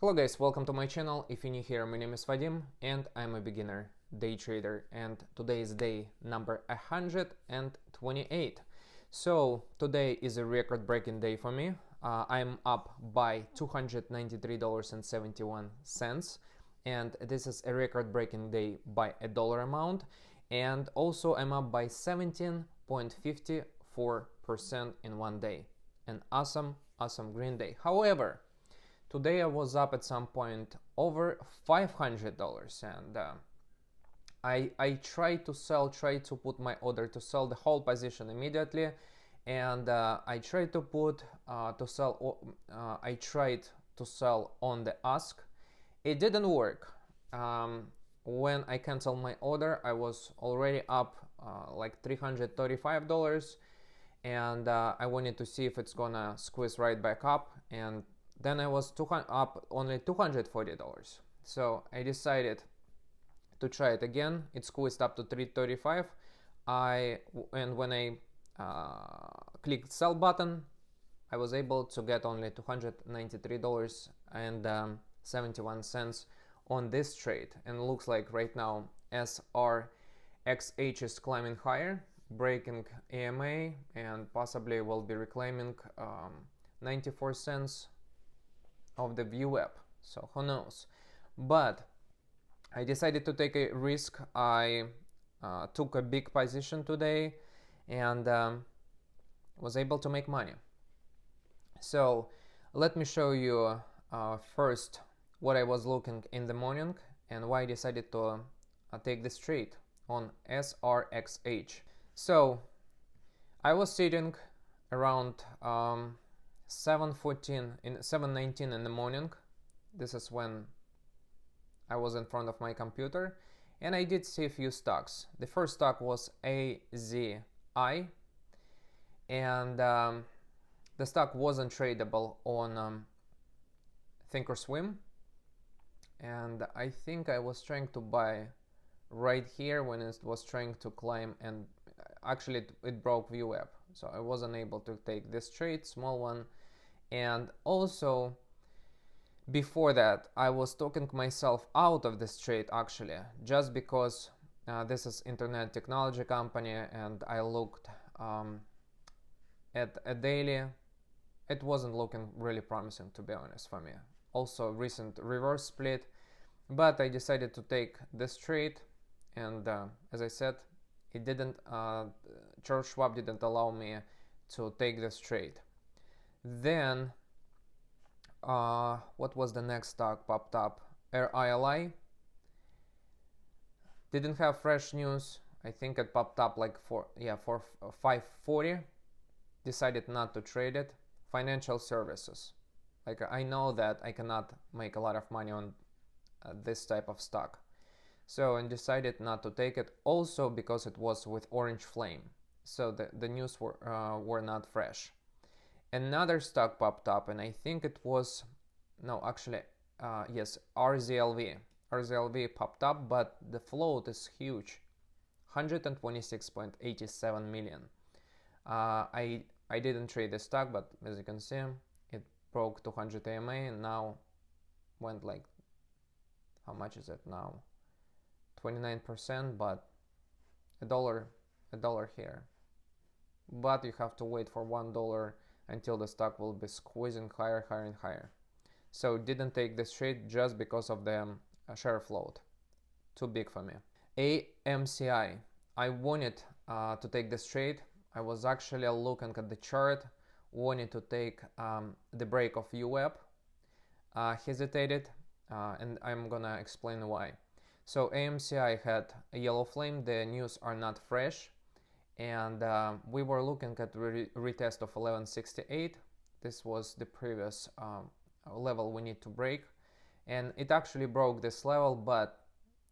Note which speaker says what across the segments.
Speaker 1: Hello guys, welcome to my channel. If you're new here, my name is Vadim and I'm a beginner day trader, and today is day number 128. So today is a record-breaking day for me. I'm up by $293.71, and this is a record-breaking day by a dollar amount, and also I'm up by 17.54% in one day. An awesome green day. However, today I was up at some point over $500, and I tried to sell, tried to put my order to sell the whole position immediately, and I tried to put I tried to sell on the ask. It didn't work. When I canceled my order, I was already up like $335, and I wanted to see if it's gonna squeeze right back up, and then I was up only $240. So I decided to try it again. It squeezed up to $335. And when I clicked sell button, I was able to get only $293.71 on this trade. And it looks like right now SRXH is climbing higher, breaking EMA, and possibly will be reclaiming 94 cents of the VWAP. So who knows? But I decided to take a risk. I took a big position today and was able to make money. So let me show you first what I was looking in the morning and why I decided to take this trade on SRXH. So I was sitting around 7:19 in the morning. This is when I was in front of my computer, and I did see a few stocks. The first stock was AZI, and the stock wasn't tradable on Thinkorswim, and I think I was trying to buy right here when it was trying to climb, and actually it broke VWAP, so I wasn't able to take this trade, small one. And also before that I was talking myself out of this trade, actually, just because this is internet technology company, and I looked at a daily. It wasn't looking really promising, to be honest, for me. Also recent reverse split, but I decided to take this trade, and as I said, it didn't Charles Schwab didn't allow me to take this trade. Then what was the next stock popped up? RILI. Didn't have fresh news. I think it popped up like for 540. Decided not to trade it. Financial services. Like, I know that I cannot make a lot of money on this type of stock, so I decided not to take it. Also because it was with orange flame, so the news were not fresh. Another stock popped up, and I think it was, no, actually, yes, RZLV. RZLV popped up, but the float is huge, 126.87 million. I didn't trade the stock, but as you can see, it broke 200 AMA and now went like, how much is it now? 29%, but a dollar here. But you have to wait for $1 until the stock will be squeezing higher and higher. So didn't take this trade just because of the share float, too big for me. AMCI, I wanted to take this trade. I was actually looking at the chart, wanted to take the break of VWAP, hesitated, and I'm gonna explain why. So AMCI had a yellow flame, the news are not fresh, and we were looking at retest of 1168. This was the previous level we need to break, and it actually broke this level. But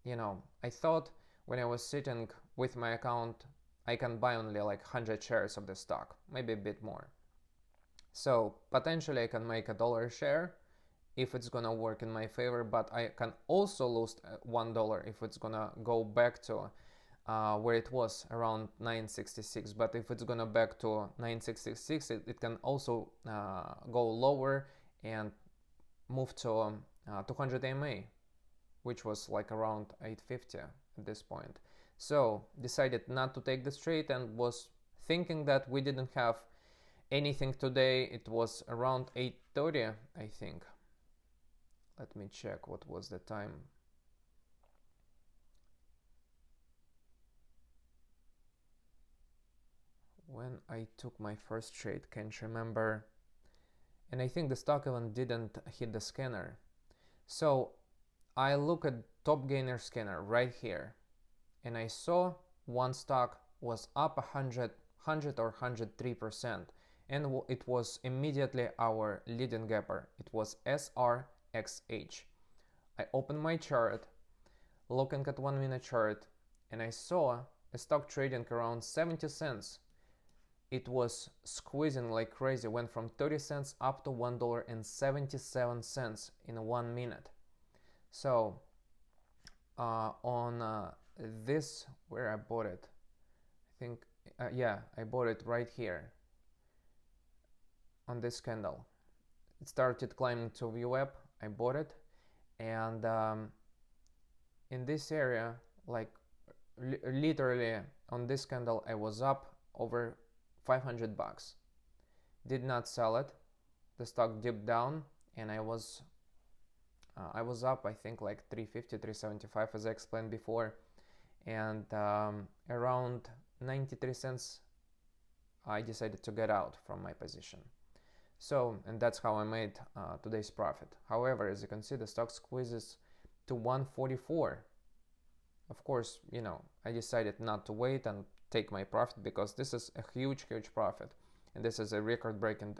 Speaker 1: you know, I thought when I was sitting with my account, I can buy only like 100 shares of the stock, maybe a bit more, so potentially I can make $1 a share if it's gonna work in my favor, but I can also lose $1 if it's gonna go back to where it was, around 966. But if it's gonna back to 966, it can also go lower and move to 200 AMA, which was like around 850 at this point. So decided not to take this trade and was thinking that we didn't have anything today. It was around 8:30, I think. Let me check what was the time. When I took my first trade, can't remember. And I think the stock even didn't hit the scanner. So I look at top gainer scanner right here, and I saw one stock was up 100 or 103%, and it was immediately our leading gapper. It was SRXH. I opened my chart, looking at 1 minute chart, and I saw a stock trading around 70 cents. It was squeezing like crazy, went from 30 cents up to $1.77 in 1 minute. So on this, where I bought it, I think, yeah, I bought it right here on this candle. It started climbing to VWAP, I bought it, and in this area, like literally on this candle, I was up over 500 bucks. Did not sell it. The stock dipped down, and I was up, I think, like 350, 375, as I explained before, and around 93 cents I decided to get out from my position. So, and that's how I made today's profit. However, as you can see, the stock squeezes to 144. Of course, you know, I decided not to wait and take my profit, because this is a huge profit, and this is a record-breaking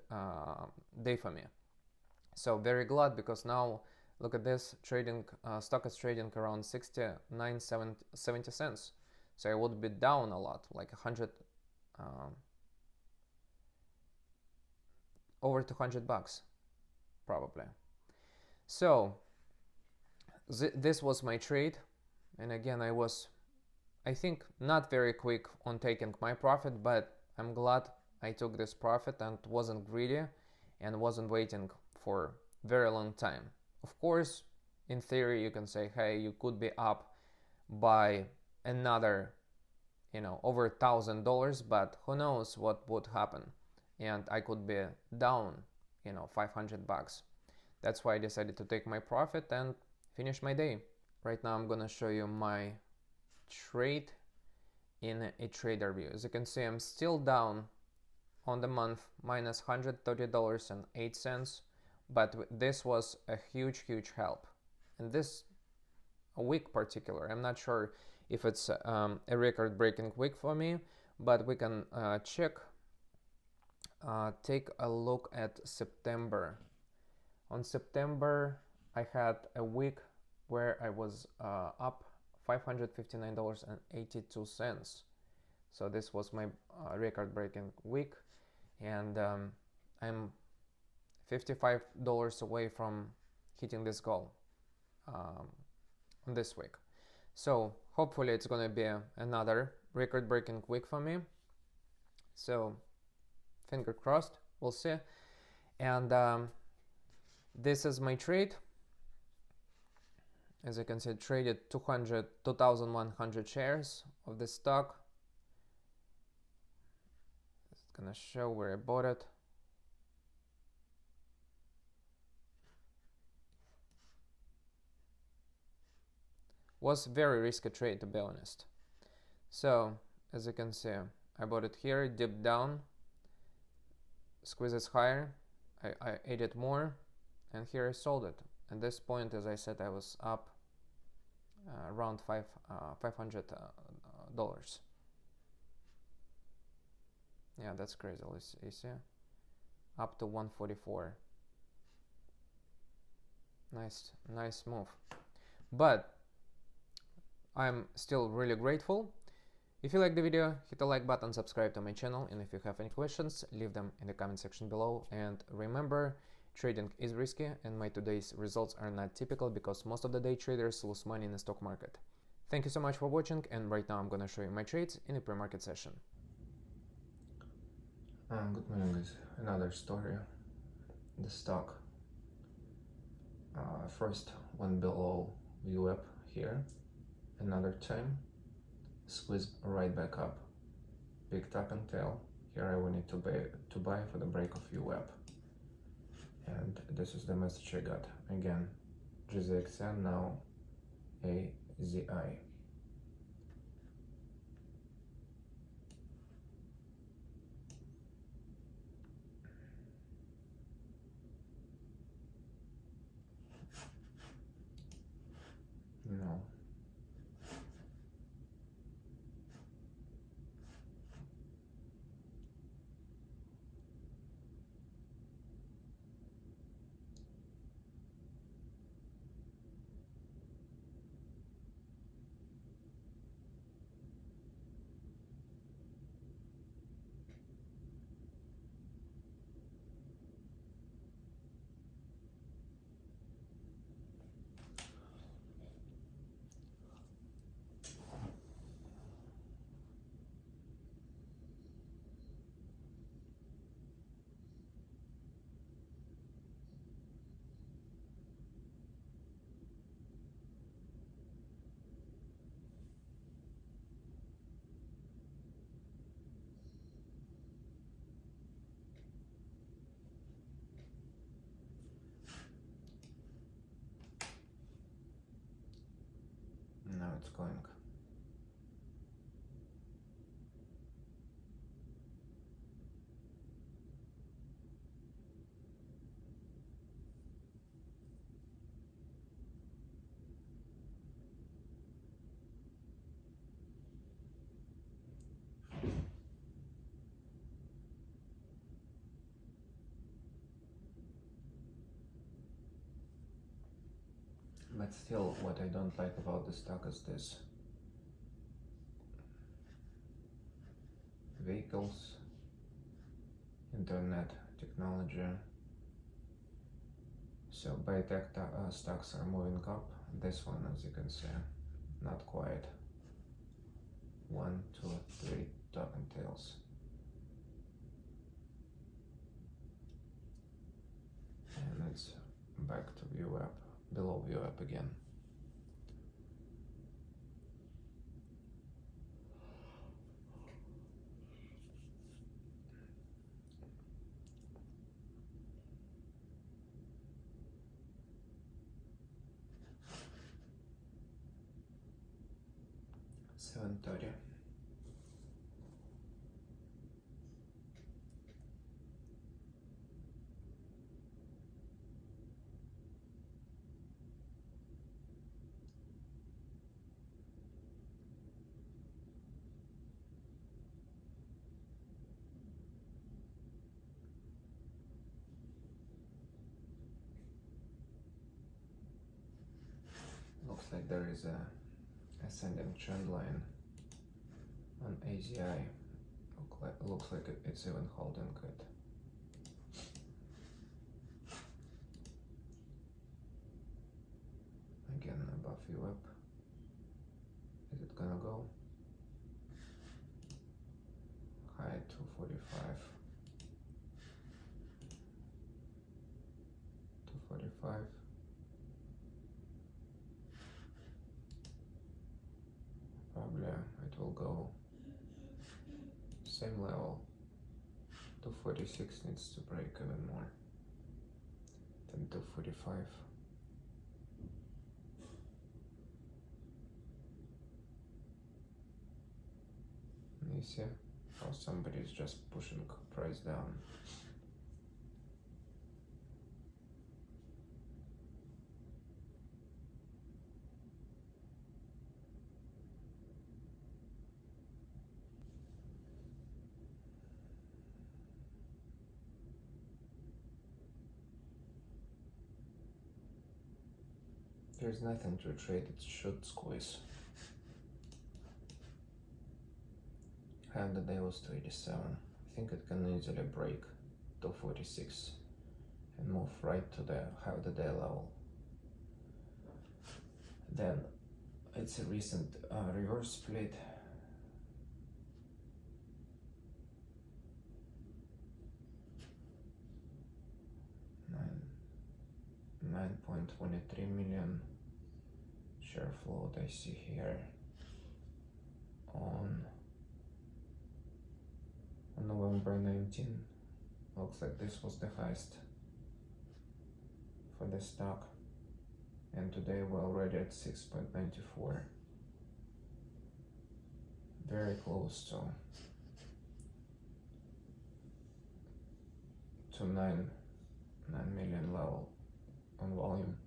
Speaker 1: day for me. So very glad, because now look at this, trading stock is trading around 69.70 cents. So I would be down a lot, like 100, over 200 bucks probably. So this was my trade, and again, I think not very quick on taking my profit, but I'm glad I took this profit and wasn't greedy and wasn't waiting for very long time. Of course, in theory, you can say, hey, you could be up by another, you know, over $1,000, but who knows what would happen, and I could be down, you know, 500 bucks. That's why I decided to take my profit and finish my day. Right now I'm gonna show you my trade in a trader view. As you can see, I'm still down on the month, minus $130.08, but this was a huge help. And this week particular, I'm not sure if it's a record-breaking week for me, but we can check. Take a look at September. On September, I had a week where I was up $559.82. So this was my record-breaking week, and I'm $55 away from hitting this goal on this week. So hopefully it's gonna be another record-breaking week for me. So finger crossed, we'll see. And this is my trade. As you can see, traded 2,100 shares of this stock. It's gonna show where I bought it. Was very risky trade, to be honest. So as you can see, I bought it here, dipped down, squeezes higher, I ate it more, and here I sold it. At this point, as I said, I was up around $500. Yeah, that's crazy. You see, up to 144. Nice move. But I'm still really grateful. If you like the video, hit the like button, subscribe to my channel, and if you have any questions, leave them in the comment section below. And remember, trading is risky, and my today's results are not typical, because most of the day traders lose money in the stock market. Thank you so much for watching, and right now I'm gonna show you my trades in a pre-market session. Good morning, guys. Another story. The stock first one below VWAP here, another time, squeeze right back up, picked up and tail. Here I will need to buy for the break of VWAP. And this is the message I got. Again, GZXN, now AZI. No. Now it's going. But still, what I don't like about the stock is this. Vehicles, internet, technology. So biotech stocks are moving up. This one, as you can see, not quite. 1, 2, 3 top and tails. And it's back to VWAP, below VWAP again. $7.30. Looks like there is a ascending trend line on AZI. Looks like it's even holding it. Again, above VWAP. Is it gonna go? High 245. 245. Probably it will go same level. 246 needs to break even more than 245. You see how somebody is just pushing price down. There's nothing to trade, it should squeeze. High of the day was 287. I think it can easily break 246 and move right to the high of the day level. Then it's a recent reverse split. 9.23 million share float I see here on November 19. Looks like this was the highest for the stock, and today we're already at 6.94, very close to 9 million level on volume.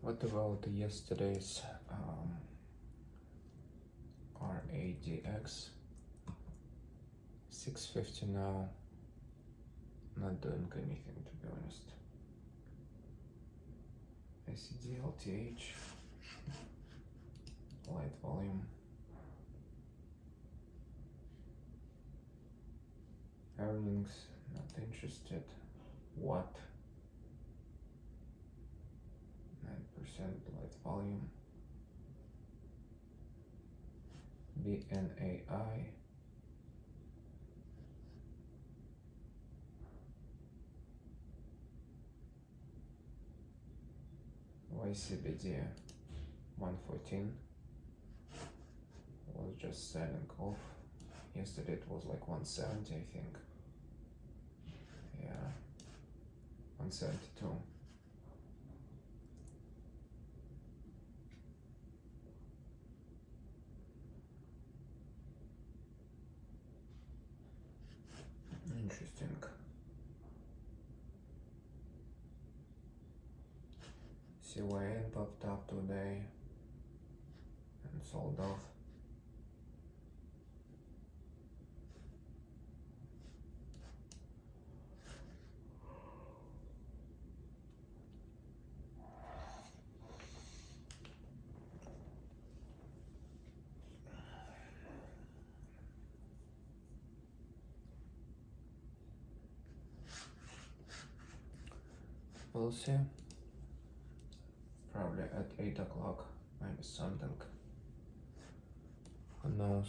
Speaker 1: What about yesterday's RADX? 650 now, not doing anything to be honest. ACD, LTH, light volume. Earnings, not interested. What? 9% light volume. BNAI. YCBD 114 was just selling off. Yesterday it was like 170, I think. Yeah, 172. Interesting. CYN popped up today and sold off. We'll see. Probably at 8 o'clock, maybe something. Who knows?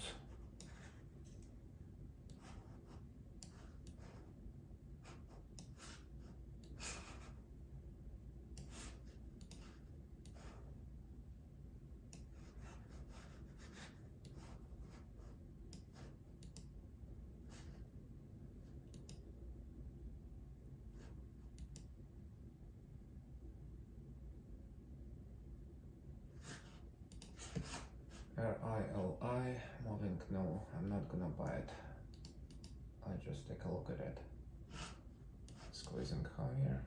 Speaker 1: RILI, moving, no, I'm not gonna buy it. I'll just take a look at it. Squeezing higher.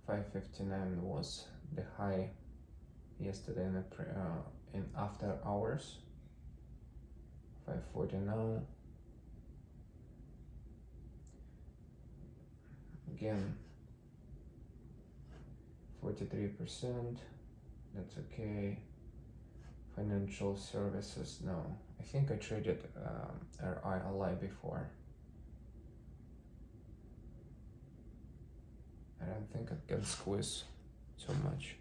Speaker 1: $5.59 was the high yesterday in after hours. 5.40 now. Again, 43%, that's okay. Financial services, no. I think I traded RILI before. I don't think I can squeeze so much.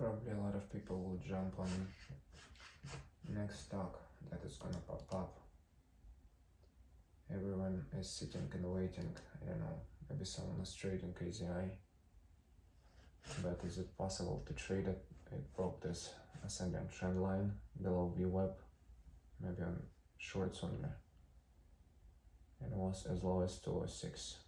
Speaker 1: probably a lot of people will jump on next stock that is gonna pop up. Everyone is sitting and waiting. I don't know, maybe someone is trading KZI. But is it possible to trade it? It broke this ascending trend line below VWAP, maybe on shorts only, and was as low as 206.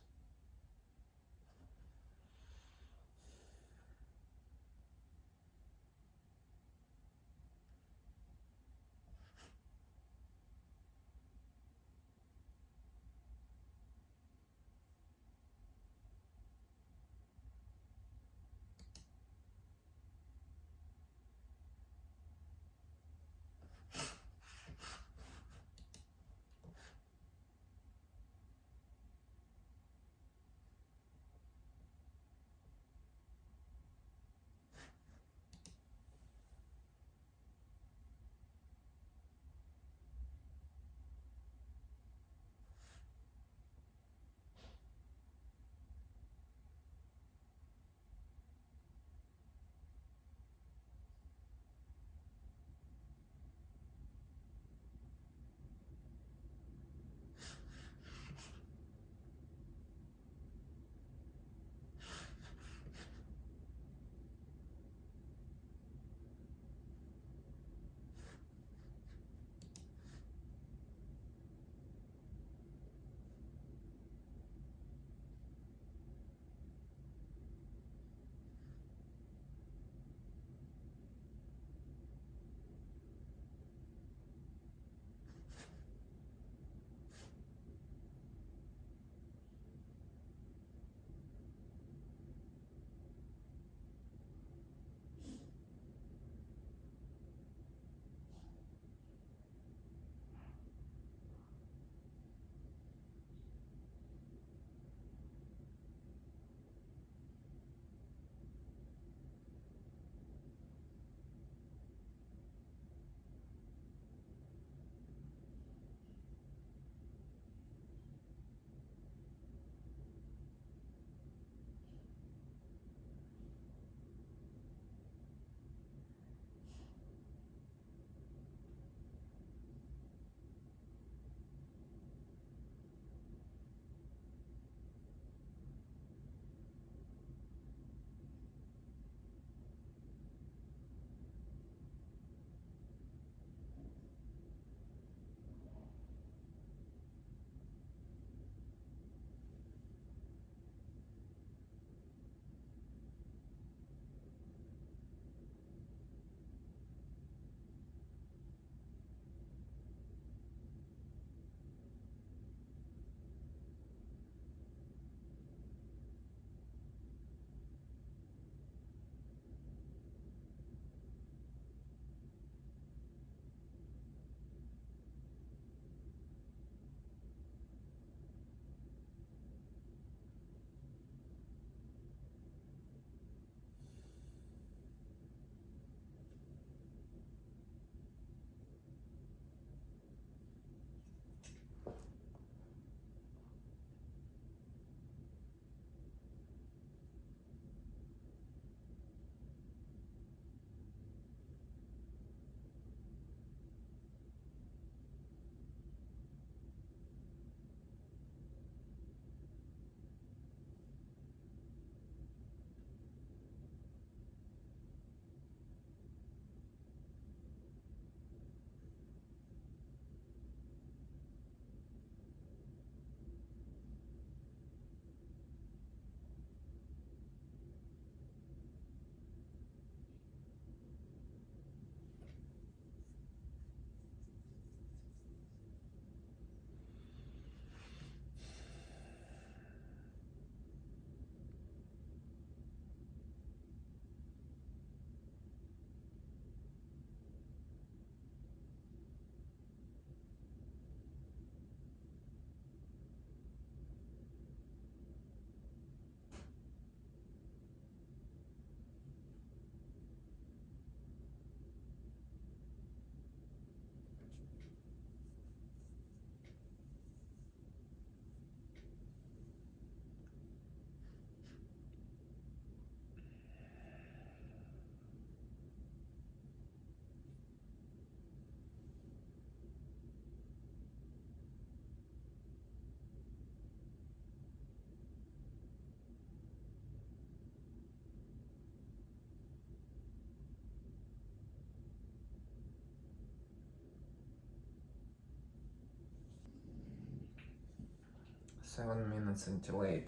Speaker 1: 7 minutes until 8.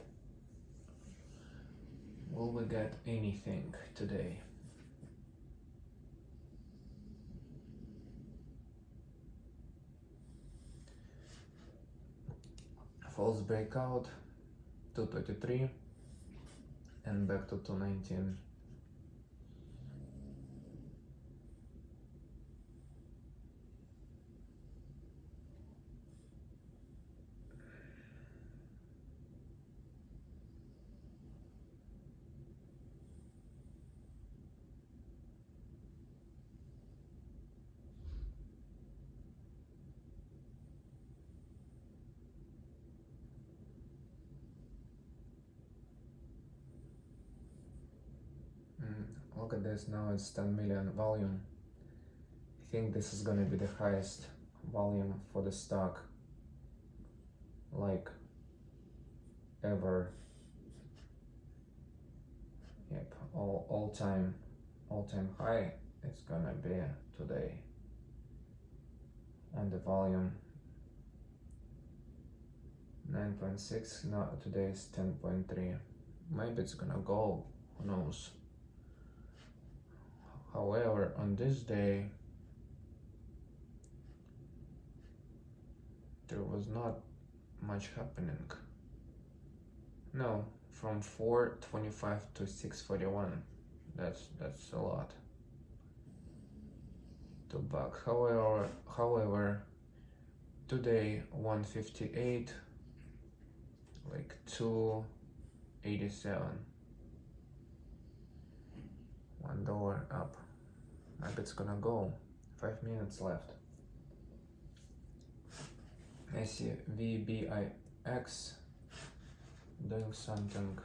Speaker 1: Will we get anything today? False breakout, 223 and back to 219. Look at this, now it's 10 million volume. I think this is gonna be the highest volume for the stock, like, ever. Yep, all-time high it's gonna be today. And the volume 9.6, now today is 10.3. Maybe it's gonna go, who knows. However, on this day, there was not much happening. No, from 425 to 641. That's a lot. To back. However, today 158, like 287. $1 up. Maybe it's gonna go. 5 minutes left. I see VBIX doing something.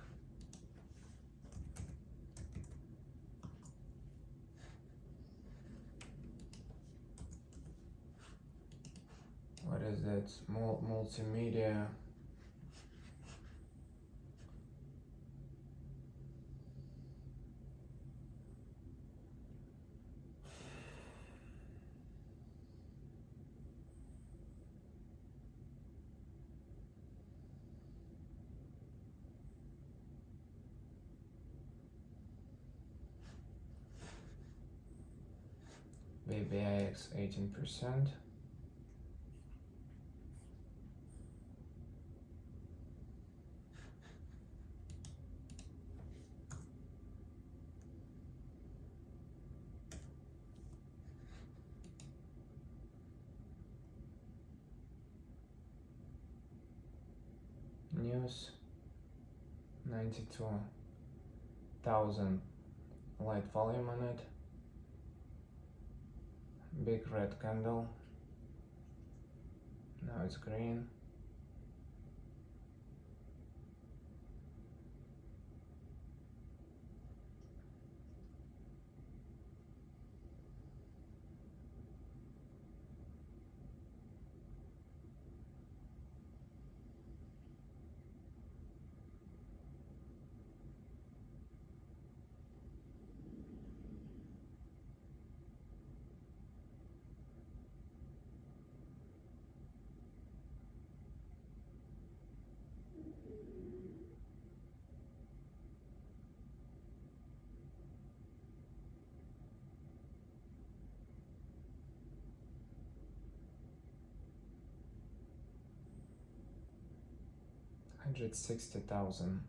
Speaker 1: What is that? Multimedia. VBIX 18%. News, 92,000 light volume on it. Big red candle. Now it's green. $160,000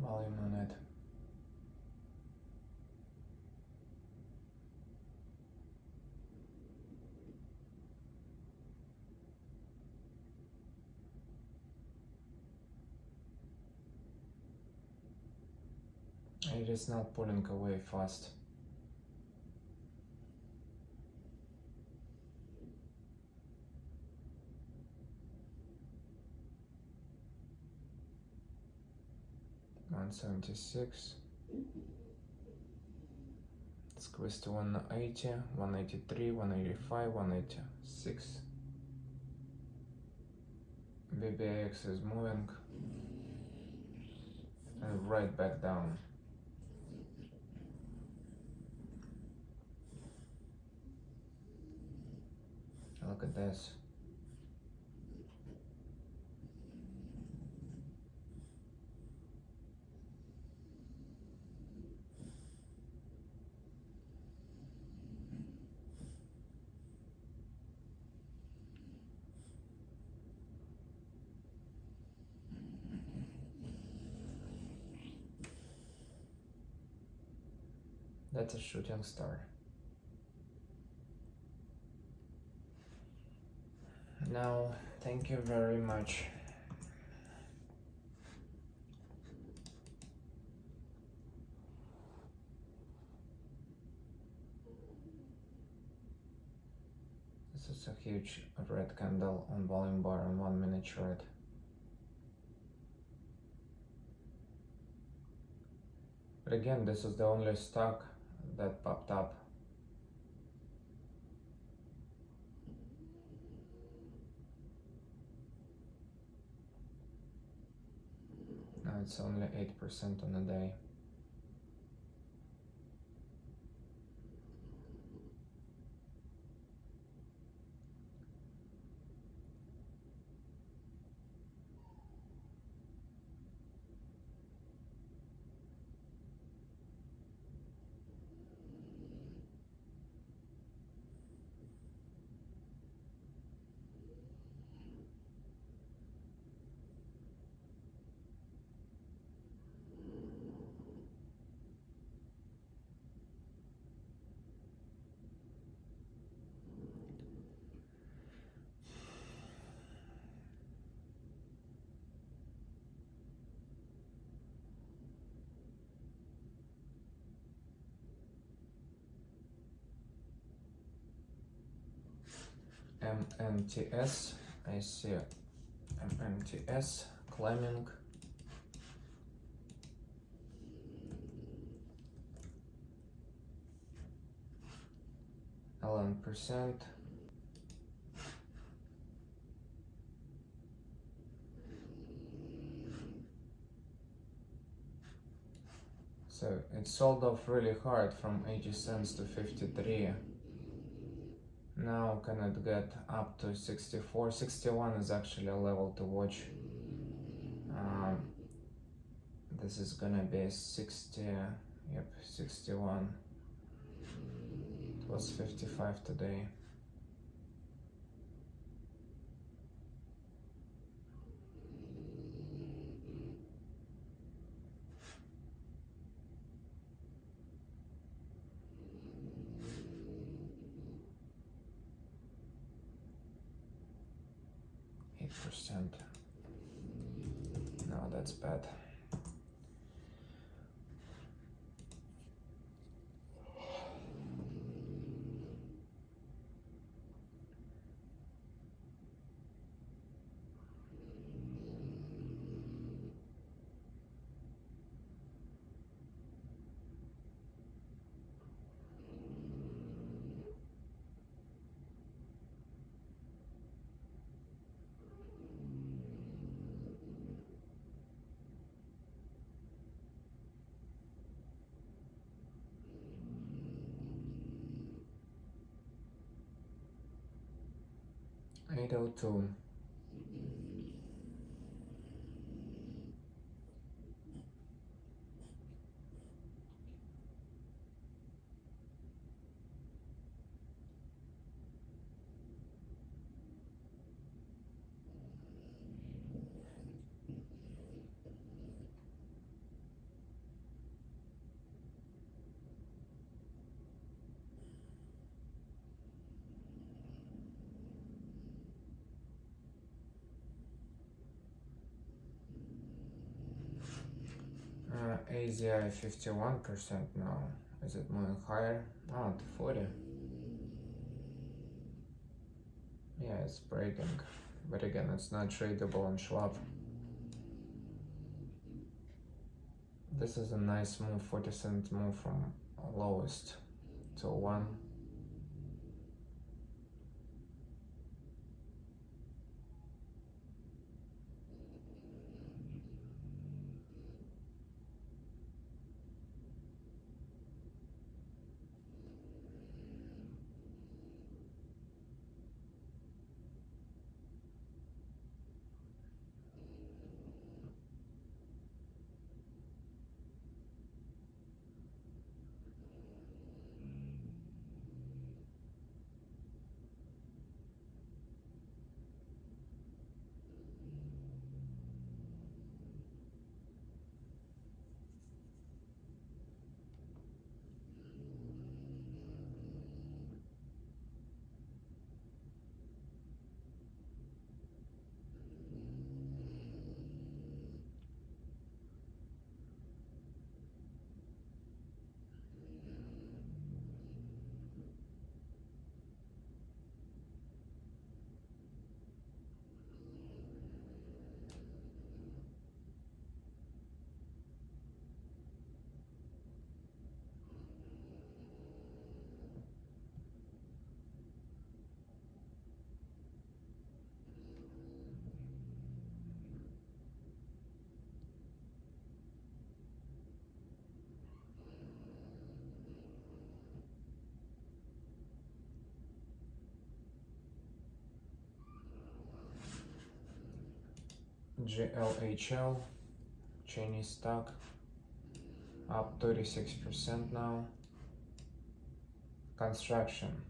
Speaker 1: volume on it. It is not pulling away fast. $176. Squeeze to 180, 183, 185, 186. BBX is moving and right back down. Look at this. That's a shooting star. No, thank you very much. This is a huge red candle on volume bar on 1 minute chart. But again, this is the only stock that popped up. Now it's only 8% on a day. MMTS, I see MMTS climbing. %. So it sold off really hard from 80 cents to 53. Now can it get up to 64? 61 is actually a level to watch. This is gonna be 60, yep, 61. It was 55 today. %. No, that's bad. $8.02. AZI 51% now. Is it moving higher? Oh, to 40. Yeah, it's breaking. But again, it's not tradable on Schwab. This is a nice move, 40-cent move from lowest to 1. GLHL, Chinese stock, up 36% now. Construction.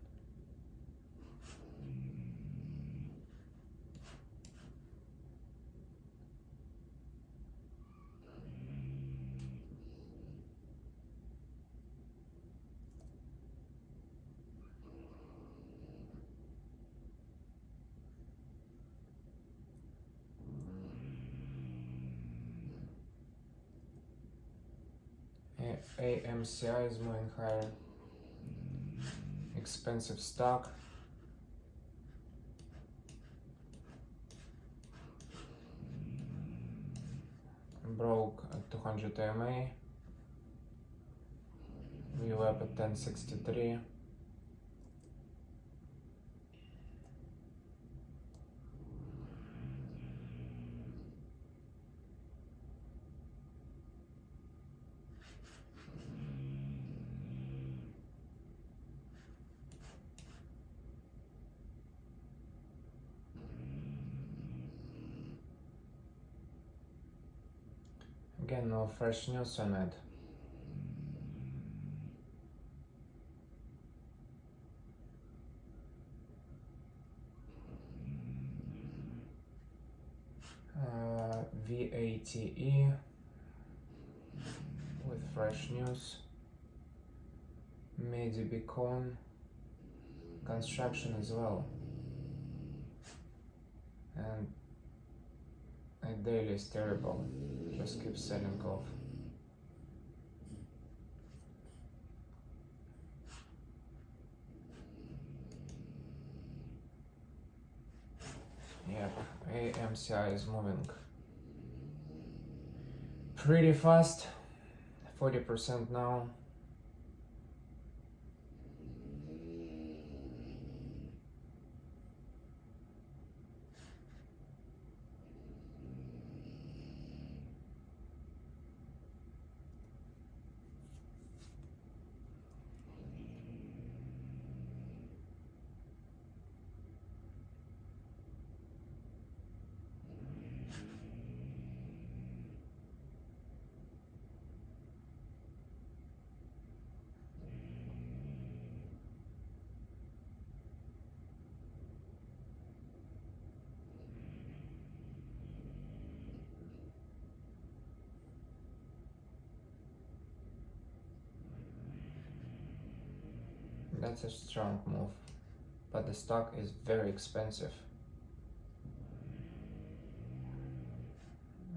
Speaker 1: AMCI is moving higher. Expensive stock. Broke at 200 EMA. VWAP at 1063. Again, no fresh news on it. VATE with fresh news. Medibicon, construction as well. And a daily is terrible, just keeps selling off. Yep, AMCI is moving pretty fast, 40% now. That's a strong move, but the stock is very expensive.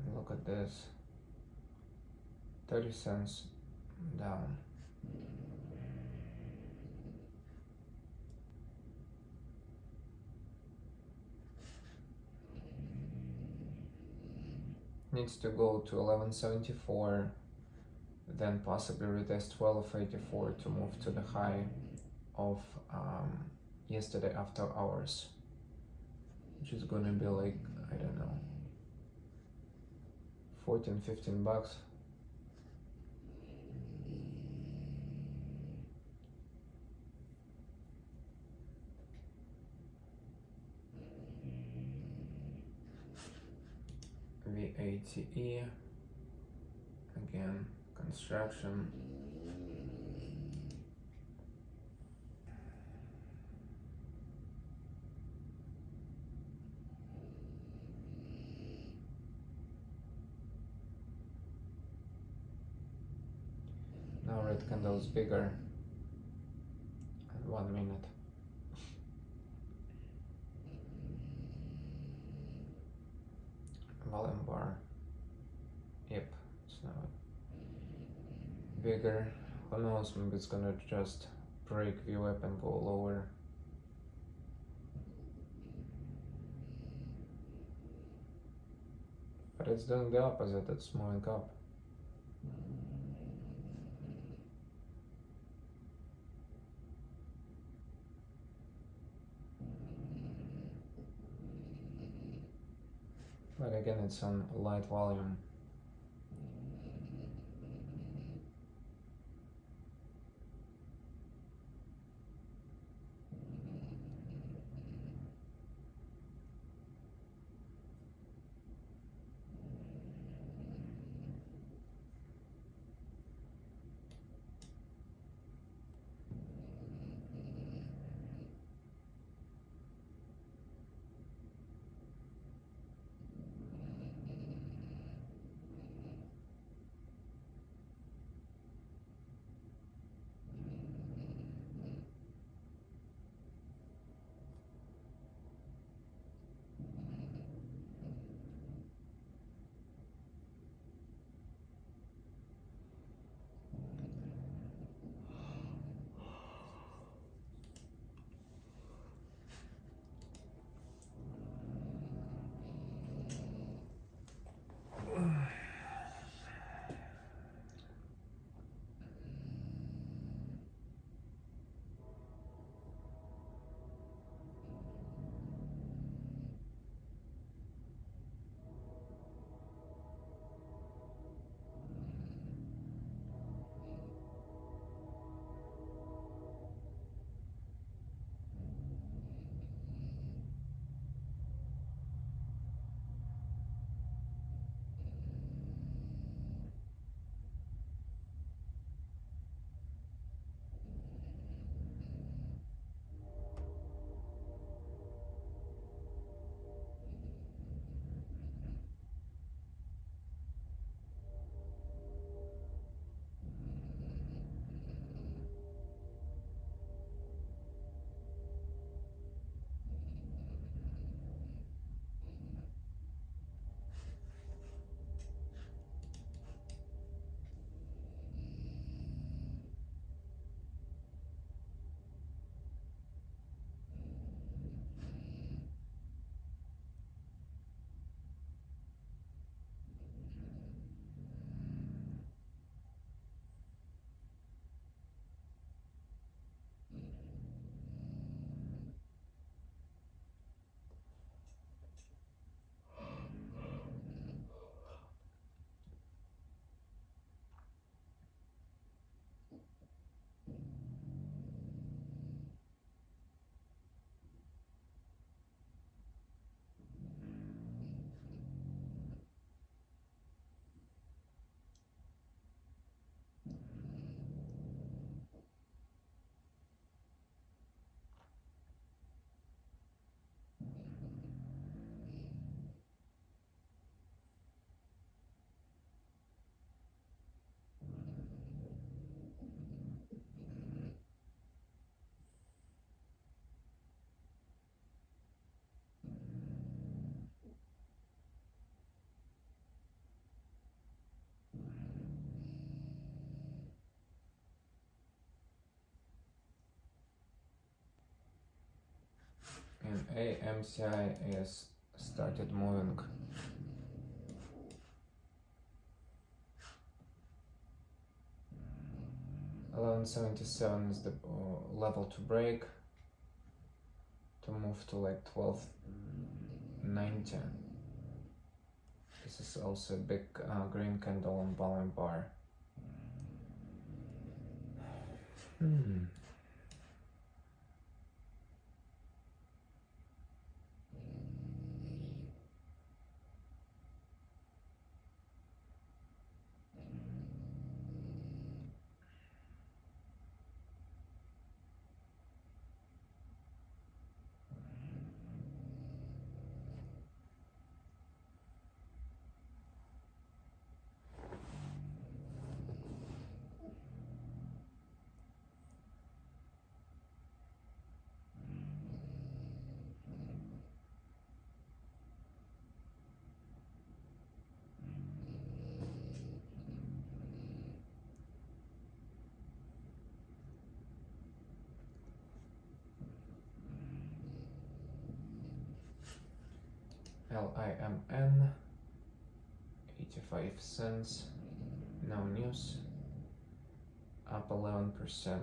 Speaker 1: And look at this, 30 cents down. Needs to go to 1174, then possibly retest 1284 to move to the high of yesterday after hours, which is gonna be like, I don't know, 14-15 bucks. VATE, again, construction. Now red candle is bigger, and 1 minute. Volume bar, yep, it's now bigger. Who knows, maybe it's gonna just break VWAP and go lower. But it's doing the opposite, it's moving up. But again, it's on light volume. EMA MCI is started moving. $11.77 is the level to break to move to like 12.90. This is also a big green candle on volume bar. LIMN 85 cents, no news, up 11%.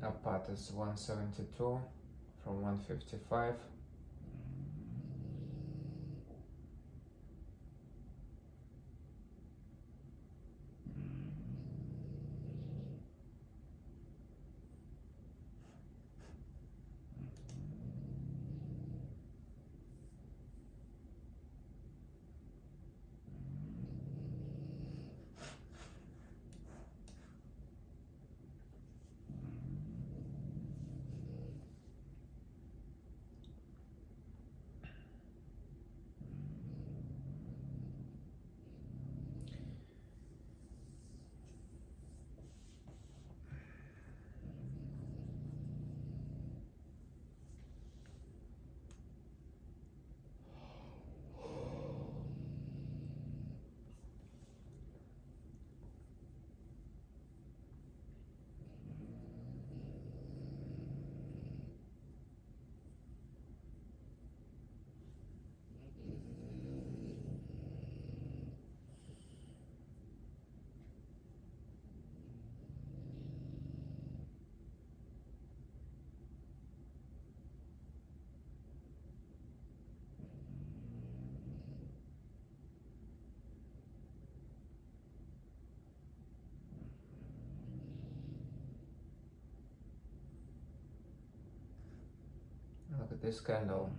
Speaker 1: Up path is 172 from 155. Look at this candle.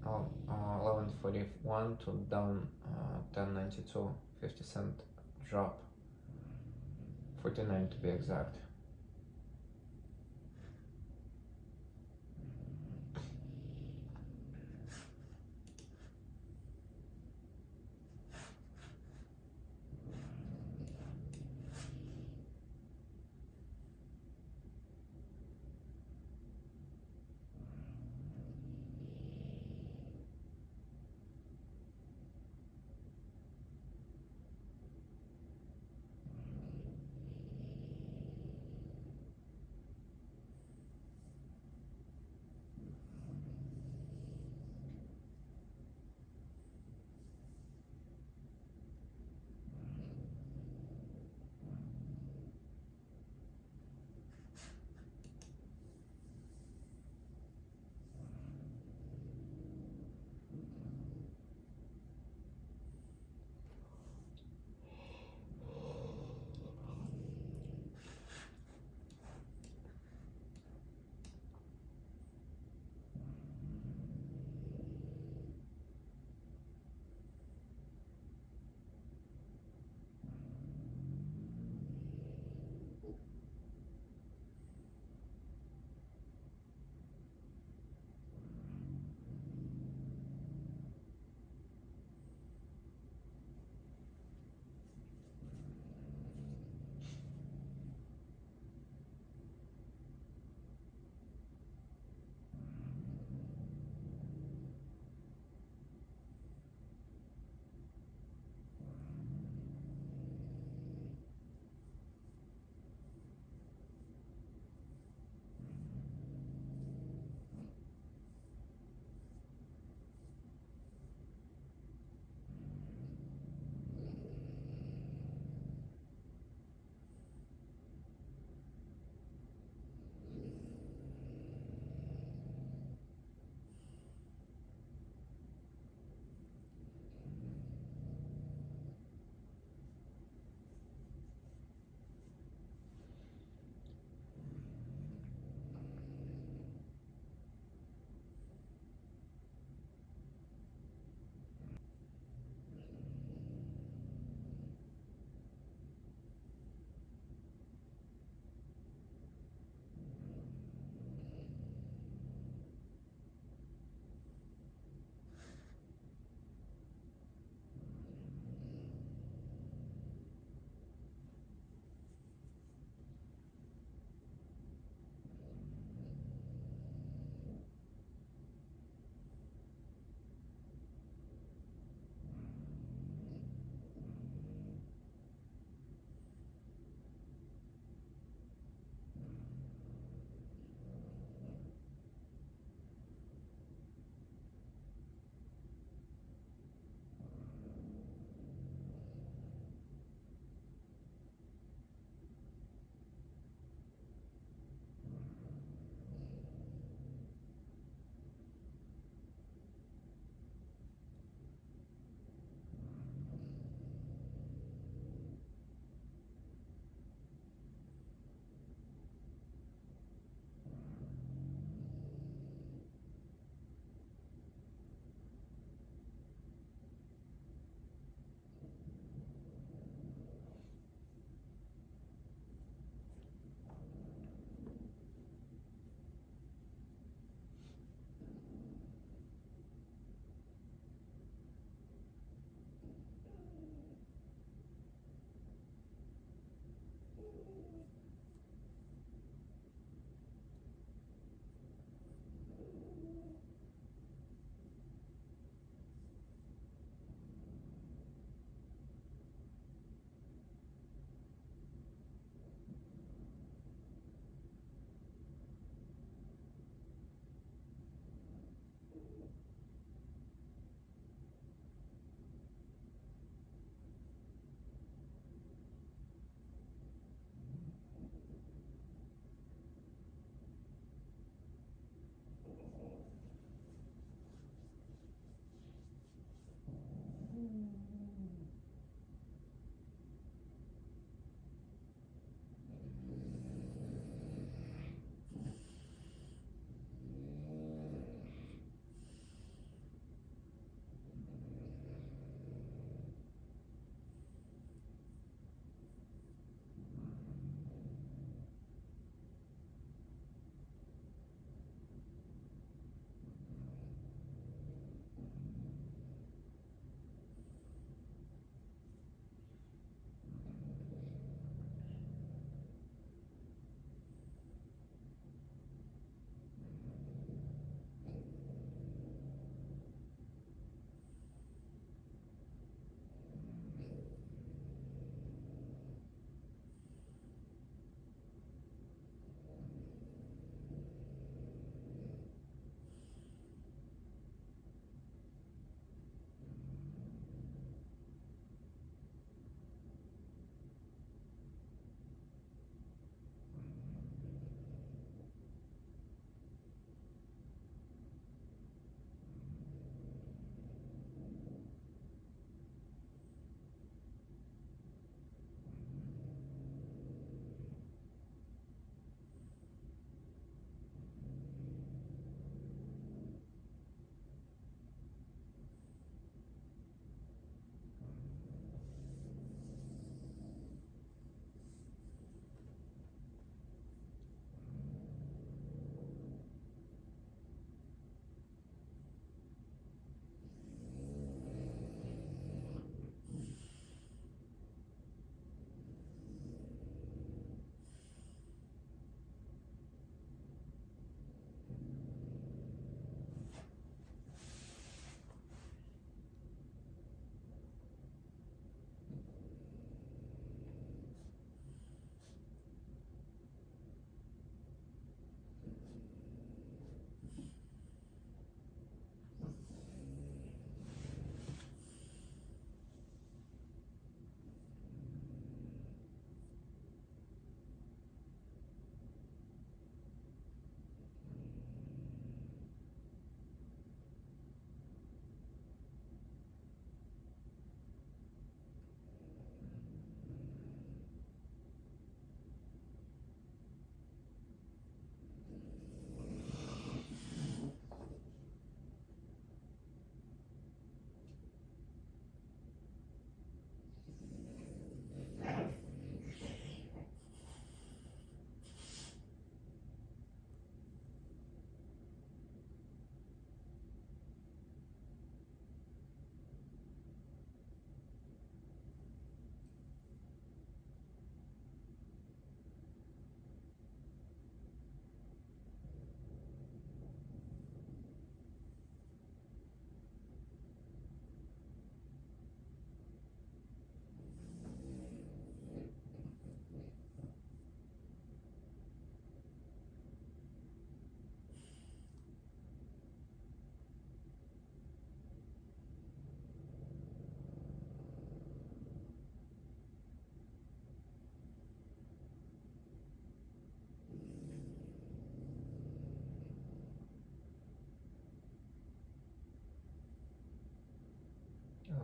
Speaker 1: 11.41 to down 10.92, 50-cent drop, 49 to be exact.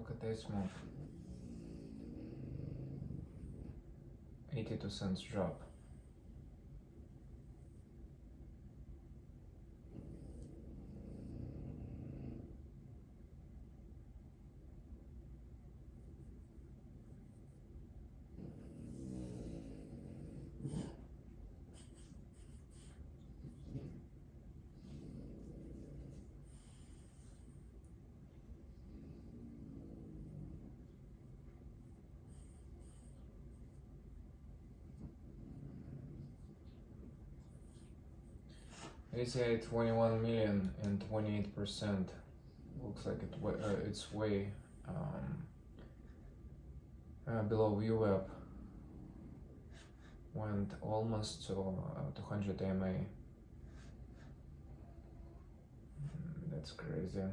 Speaker 1: Look at this move. 82 cents drop. ACI 21 million and 28%. Looks like it's way below VWAP. Went almost to 200 EMA. That's crazy.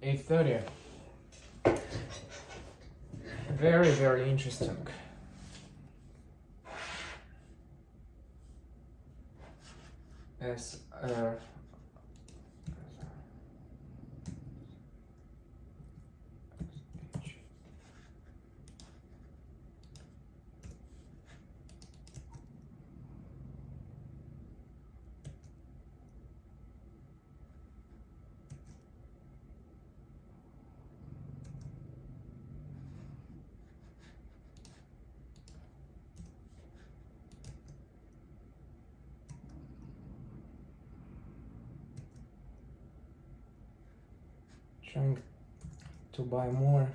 Speaker 1: $8.30. Very, very interesting. Trying to buy more.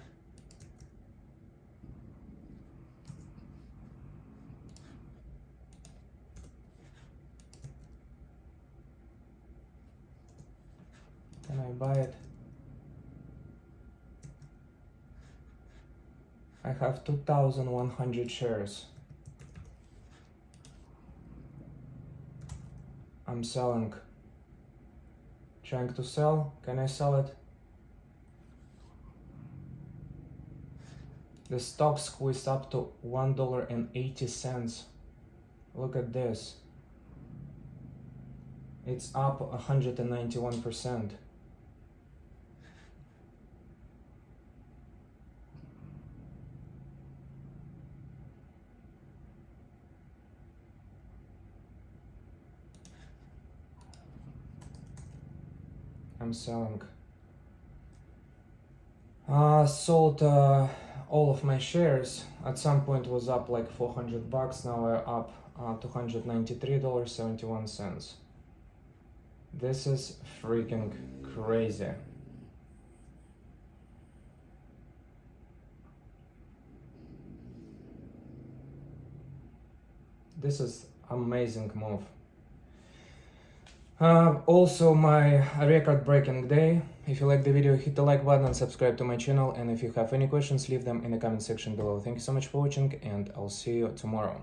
Speaker 1: Can I buy it? I have 2,100 shares. I'm selling. Trying to sell. Can I sell it? The stock squeezed up to $1.80. Look at this. It's up 191%. I'm selling. Sold all of my shares. At some point was up like $400. Now we're up $293.71. This is freaking crazy. This is amazing move. Also my record-breaking day. If you like the video, hit the like button and subscribe to my channel, and if you have any questions, leave them in the comment section below. Thank you so much for watching, and I'll see you tomorrow.